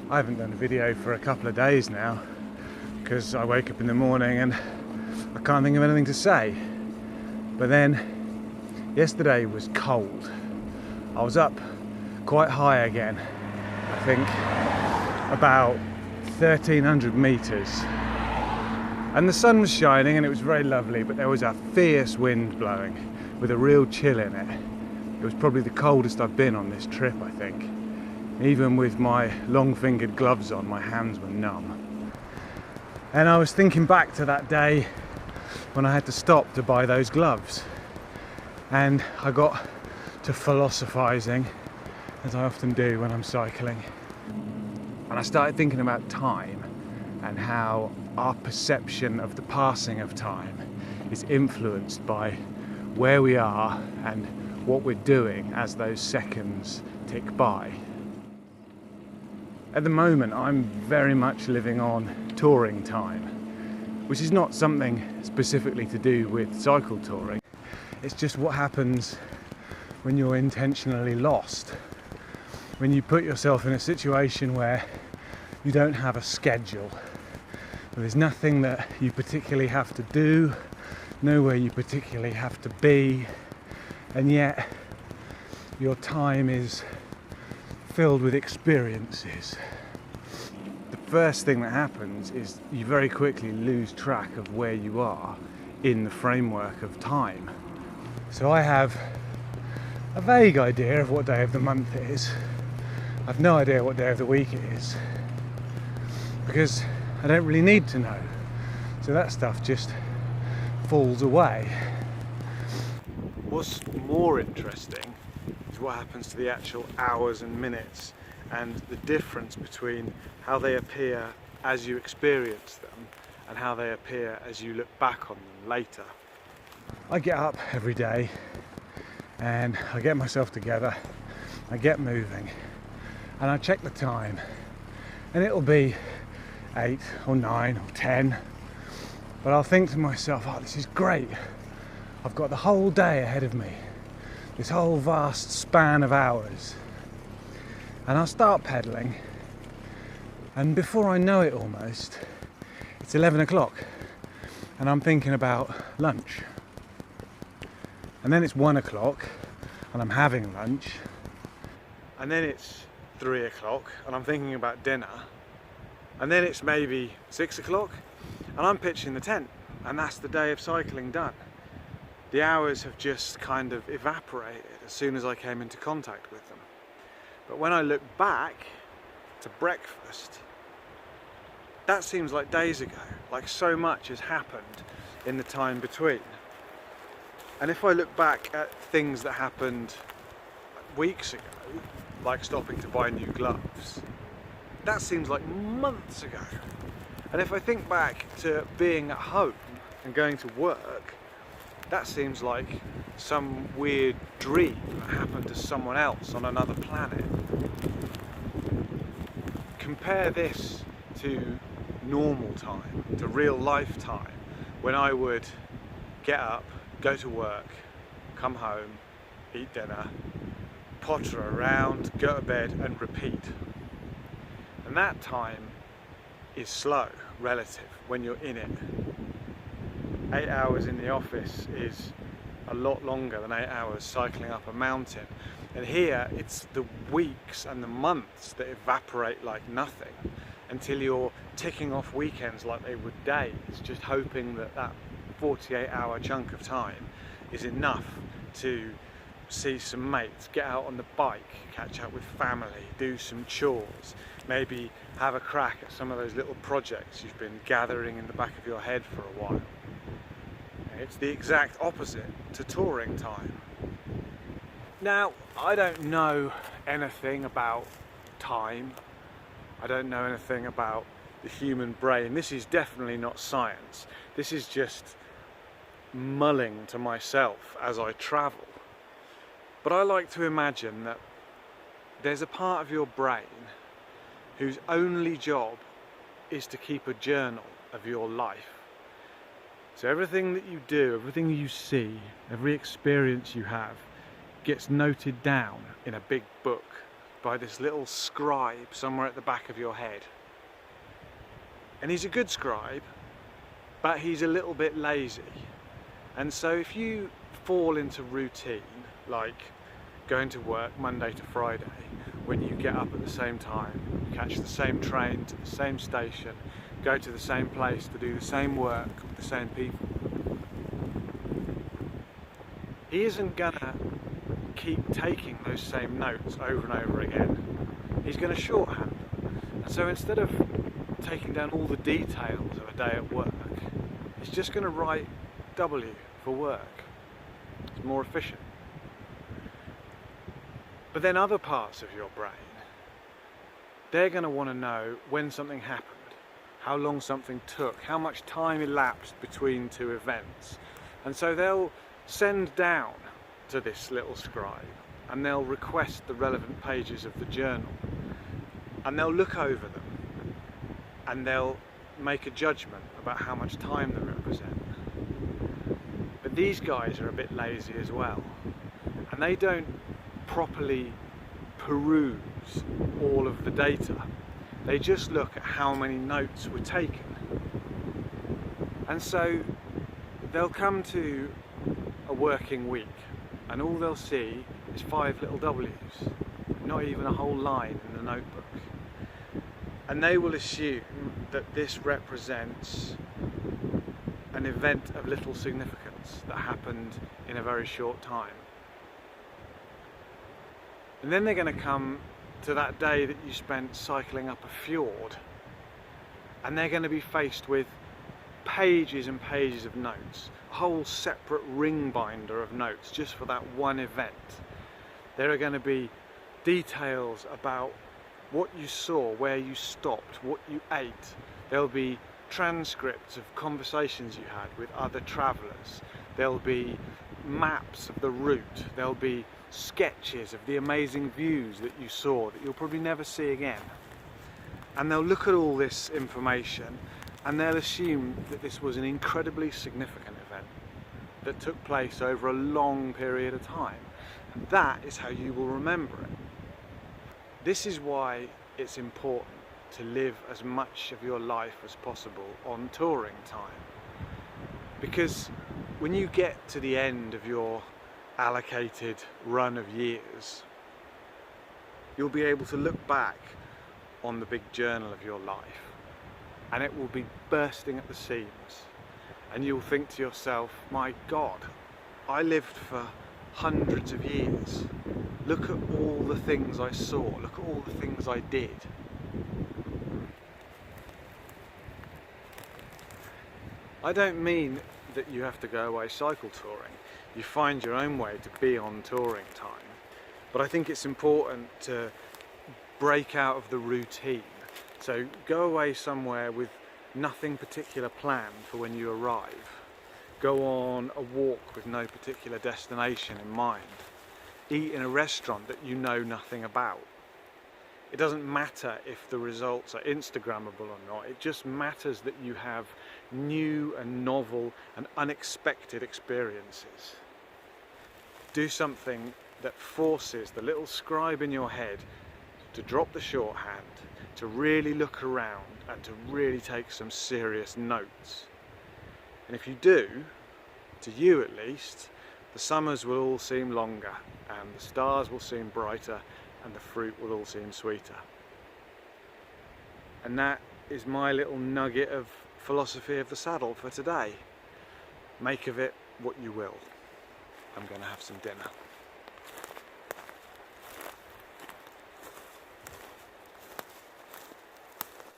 I haven't done a video for a couple of days now because I wake up in the morning and I can't think of anything to say. But then yesterday was cold. I was up quite high again, I think about 1,300 meters, and the sun was shining and it was very lovely, but there was a fierce wind blowing with a real chill in it. It was probably the coldest I've been on this trip, I think. Even with my long-fingered gloves on, my hands were numb. And I was thinking back to that day when I had to stop to buy those gloves, and I got to philosophizing, as I often do when I'm cycling, and I started thinking about time and how our perception of the passing of time is influenced by where we are and what we're doing as those seconds tick by. At the moment, I'm very much living on touring time, which is not something specifically to do with cycle touring. It's just what happens when you're intentionally lost. When you put yourself in a situation where you don't have a schedule, there's nothing that you particularly have to do, nowhere you particularly have to be, and yet your time is filled with experiences. The first thing that happens is you very quickly lose track of where you are in the framework of time. So I have a vague idea of what day of the month it is. I've no idea what day of the week it is, because I don't really need to know. So that stuff just falls away. What's more interesting is what happens to the actual hours and minutes, and the difference between how they appear as you experience them and how they appear as you look back on them later. I get up every day and I get myself together, I get moving, and I check the time, and it'll be 8 or 9 or 10, but I'll think to myself, oh, this is great, I've got the whole day ahead of me, this whole vast span of hours. And I'll start pedaling, and before I know it almost, it's 11 o'clock and I'm thinking about lunch. And then it's 1 o'clock and I'm having lunch. And then it's 3 o'clock and I'm thinking about dinner. And then it's maybe 6 o'clock and I'm pitching the tent, and that's the day of cycling done. The hours have just kind of evaporated as soon as I came into contact with them. But when I look back to breakfast, that seems like days ago, like so much has happened in the time between. And if I look back at things that happened weeks ago, like stopping to buy new gloves, that seems like months ago. And if I think back to being at home and going to work, that seems like some weird dream that happened to someone else on another planet. Compare this to normal time, to real life time, when I would get up, go to work, come home, eat dinner, potter around, go to bed and repeat. And that time is slow, relative, when you're in it. 8 hours in the office is a lot longer than 8 hours cycling up a mountain. And here it's the weeks and the months that evaporate like nothing, until you're ticking off weekends like they would days, just hoping that that 48-hour chunk of time is enough to see some mates, get out on the bike, catch up with family, do some chores, maybe have a crack at some of those little projects you've been gathering in the back of your head for a while. It's the exact opposite to touring time. Now, I don't know anything about time. I don't know anything about the human brain. This is definitely not science. This is just mulling to myself as I travel. But I like to imagine that there's a part of your brain whose only job is to keep a journal of your life. So everything that you do, everything you see, every experience you have gets noted down in a big book by this little scribe somewhere at the back of your head. And he's a good scribe, but he's a little bit lazy. And so if you fall into routine, like going to work Monday to Friday, when you get up at the same time, catch the same train to the same station, go to the same place to do the same work with the same people, he isn't gonna keep taking those same notes over and over again. He's gonna shorthand them. And so instead of taking down all the details of a day at work, he's just gonna write W for work. It's more efficient. But then other parts of your brain, they're going to want to know when something happened, how long something took, how much time elapsed between two events. And so they'll send down to this little scribe and they'll request the relevant pages of the journal. And they'll look over them and they'll make a judgment about how much time they represent. But these guys are a bit lazy as well, and they don't properly peruse all of the data. They just look at how many notes were taken. And so they'll come to a working week and all they'll see is 5 little W's, not even a whole line in the notebook. And they will assume that this represents an event of little significance that happened in a very short time. And then they're going to come to that day that you spent cycling up a fjord, and they're going to be faced with pages and pages of notes, a whole separate ring binder of notes just for that one event. There are going to be details about what you saw, where you stopped, what you ate. There'll be transcripts of conversations you had with other travellers. There'll be maps of the route. There'll be sketches of the amazing views that you saw that you'll probably never see again. And they'll look at all this information and they'll assume that this was an incredibly significant event that took place over a long period of time. And that is how you will remember it. This is why it's important to live as much of your life as possible on touring time. Because when you get to the end of your allocated run of years, you'll be able to look back on the big journal of your life and it will be bursting at the seams, and you'll think to yourself, my God, I lived for hundreds of years. Look at all the things I saw, look at all the things I did. I don't mean that you have to go away cycle touring. You find your own way to be on touring time. But I think it's important to break out of the routine. So go away somewhere with nothing particular planned for when you arrive. Go on a walk with no particular destination in mind. Eat in a restaurant that you know nothing about. It doesn't matter if the results are Instagrammable or not, it just matters that you have new and novel and unexpected experiences. Do something that forces the little scribe in your head to drop the shorthand, to really look around and to really take some serious notes. And if you do, to you at least, the summers will all seem longer and the stars will seem brighter and the fruit will all seem sweeter. And that is my little nugget of philosophy of the saddle for today. Make of it what you will. I'm going to have some dinner.